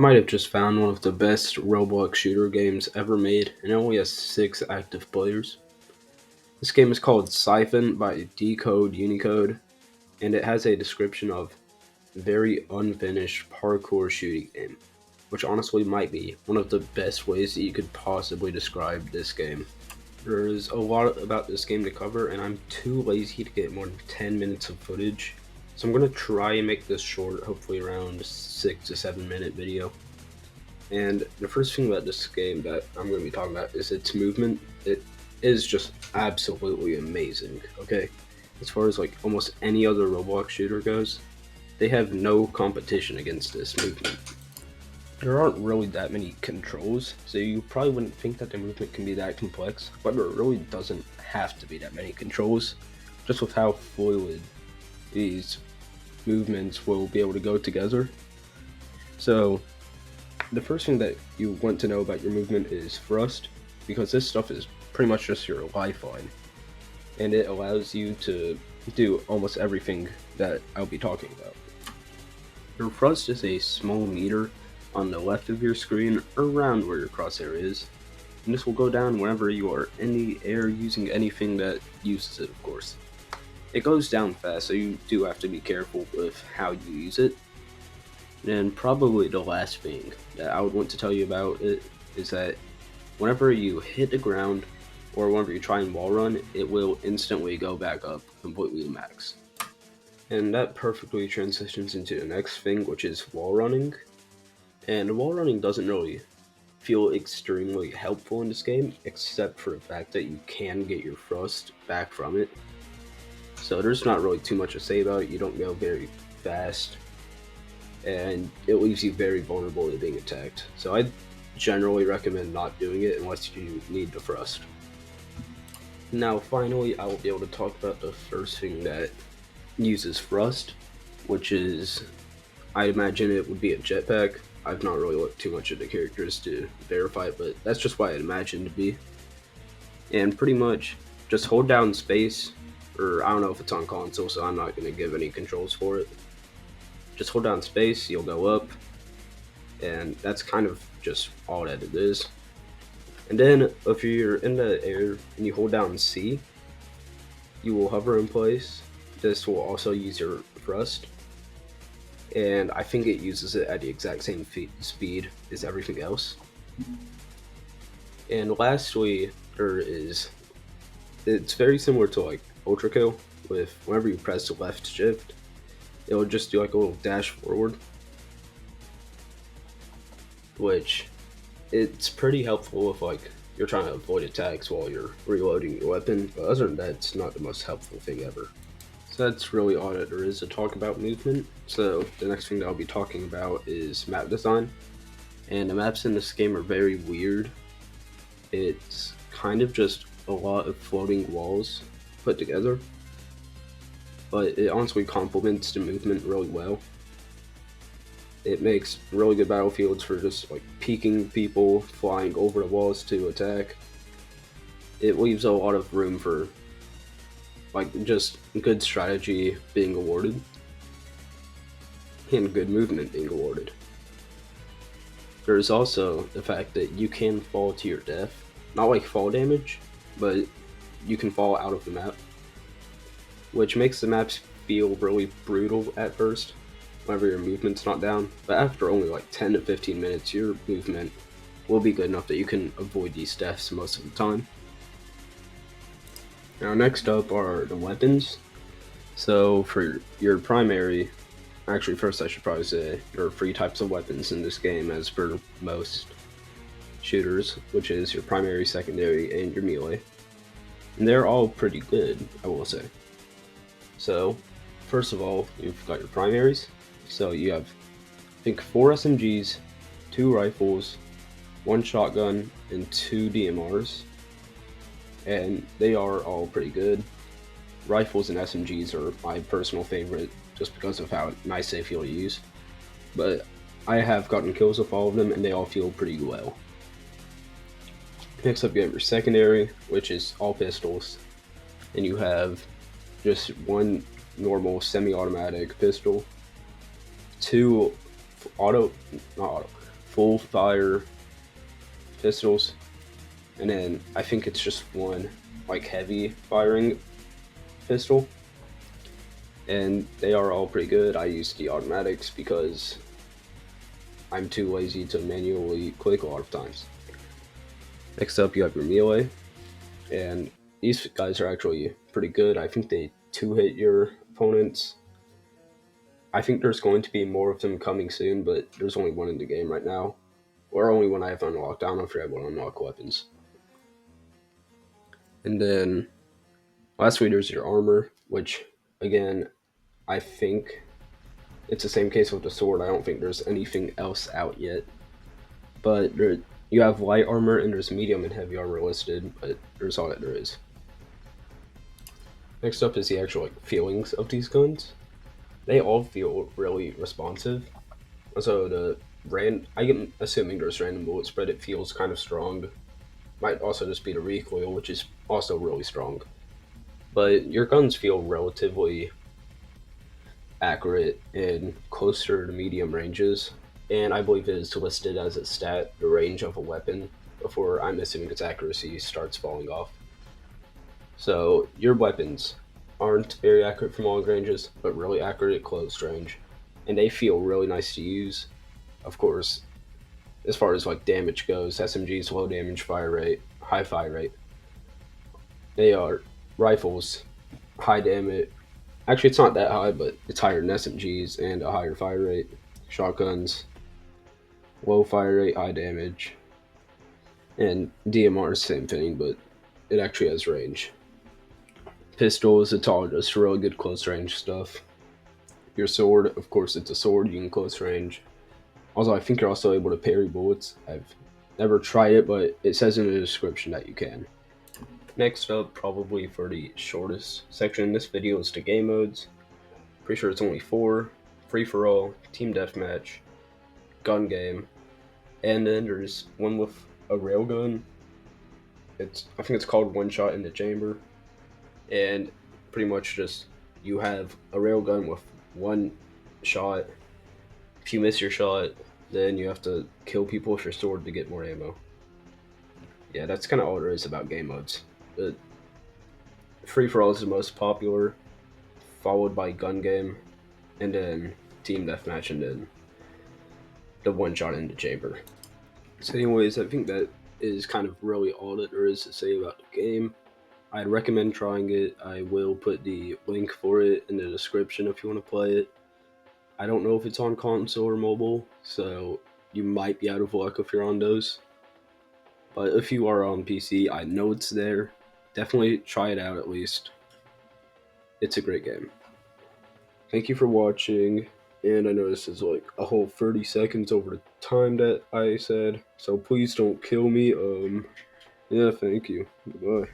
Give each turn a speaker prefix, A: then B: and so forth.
A: I might have just found one of the best Roblox shooter games ever made, and it only has 6 active players. This game is called Siphon by Decode Unicode, and it has a description of very unfinished parkour shooting game, which honestly might be one of the best ways that you could possibly describe this game. There is a lot about this game to cover, and I'm too lazy to get more than 10 minutes of footage, so I'm going to try and make this short, hopefully around 6 to 7 minute video. And the first thing about this game that I'm going to be talking about is its movement. It is just absolutely amazing, okay? As far as like almost any other Roblox shooter goes, they have no competition against this movement. There aren't really that many controls, so you probably wouldn't think that the movement can be that complex, but there really doesn't have to be that many controls, just with how fluid these movements will be able to go together. So the first thing that you want to know about your movement is thrust, because this stuff is pretty much just your lifeline, and it allows you to do almost everything that I'll be talking about. Your thrust is a small meter on the left of your screen, around where your crosshair is, and this will go down whenever you are in the air using anything that uses it, of course. It goes down fast, so you do have to be careful with how you use it. And probably the last thing that I would want to tell you about it is that whenever you hit the ground or whenever you try and wall run, it will instantly go back up completely to max. And that perfectly transitions into the next thing, which is wall running. And wall running doesn't really feel extremely helpful in this game, except for the fact that you can get your thrust back from it. So there's not really too much to say about it. You don't go very fast, and it leaves you very vulnerable to being attacked. So I generally recommend not doing it unless you need the thrust. Now finally, I will be able to talk about the first thing that uses thrust, which is, I imagine it would be a jetpack. I've not really looked too much at the characters to verify it, but that's just what I imagine to be. And pretty much just hold down space, or I don't know if it's on console, so I'm not going to give any controls for it. Just hold down space, you'll go up, and that's kind of just all that it is. And then if you're in the air and you hold down C, you will hover in place. This will also use your thrust, and I think it uses it at the exact same speed as everything else. And lastly, it's very similar to like Ultra Kill, with whenever you press the left shift, it'll just do like a little dash forward, which it's pretty helpful if like you're trying to avoid attacks while you're reloading your weapon, but other than that, it's not the most helpful thing ever. So that's really all that there is to talk about movement. So the next thing that I'll be talking about is map design, and the maps in this game are very weird. It's kind of just a lot of floating walls put together, but it honestly complements the movement really well. It makes really good battlefields for just like peeking people flying over the walls to attack. It leaves a lot of room for like just good strategy being awarded and good movement being awarded. There's also the fact that you can fall to your death, not like fall damage, but you can fall out of the map, which makes the maps feel really brutal at first whenever your movement's not down, but after only like 10 to 15 minutes, your movement will be good enough that you can avoid these deaths most of the time. Now next up are the weapons. So for your primary, actually first I should probably say there are 3 types of weapons in this game as per most shooters, which is your primary, secondary, and your melee. And they're all pretty good, I will say. So first of all, you've got your primaries. So you have, I think, 4 SMGs, 2 rifles, 1 shotgun, and 2 DMRs. And they are all pretty good. Rifles and SMGs are my personal favorite just because of how nice they feel to use. But I have gotten kills with all of them and they all feel pretty well. Next up you have your secondary, which is all pistols. And you have just 1 normal semi-automatic pistol, 2 full fire pistols, and then I think it's just one like heavy firing pistol, and they are all pretty good. I use the automatics because I'm too lazy to manually click a lot of times. Next up, you have your melee, and these guys are actually pretty good. I think they two-hit your opponents. I think there's going to be more of them coming soon, but there's only one in the game right now, or only one I have unlocked. I don't know if I have one unlock weapons. And then lastly, there's your armor, which again, I think it's the same case with the sword. I don't think there's anything else out yet. But you have light armor and there's medium and heavy armor listed, but there's all that there is. Next up is the actual feelings of these guns. They all feel really responsive. So I'm assuming there's random bullet spread. It feels kind of strong. Might also just be the recoil, which is also really strong. But your guns feel relatively accurate in closer to medium ranges, and I believe it is listed as a stat, the range of a weapon, before I'm assuming its accuracy starts falling off. So your weapons aren't very accurate from long ranges, but really accurate at close range, and they feel really nice to use. Of course, as far as like damage goes, SMGs low damage fire rate, high fire rate. They are rifles, high damage. Actually, it's not that high, but it's higher than SMGs and a higher fire rate. Shotguns, low fire rate, high damage. And DMR is the same thing, but it actually has range. Pistols, it's all just really good close range stuff. Your sword, of course, it's a sword, you can close range. Also, I think you're also able to parry bullets. I've never tried it, but it says in the description that you can. Next up, probably for the shortest section in this video, is the game modes. Pretty sure it's only 4. Free-for-all, team deathmatch, gun game, and then there's one with a railgun. I think it's called One Shot in the Chamber, and pretty much just you have a railgun with one shot. If you miss your shot, then you have to kill people with your sword to get more ammo. Yeah, that's kind of all there is about game modes. But free-for-all is the most popular, followed by gun game, and then team deathmatch, and then the one shot in the chamber. So anyways, I think that is kind of really all that there is to say about the game. I'd recommend trying it. I will put the link for it in the description if you want to play it. I don't know if it's on console or mobile, so you might be out of luck if you're on those. But if you are on PC, I know it's there. Definitely try it out at least. It's a great game. Thank you for watching, and I know this is like a whole 30 seconds over the time that I said, so please don't kill me. Yeah, thank you. Goodbye.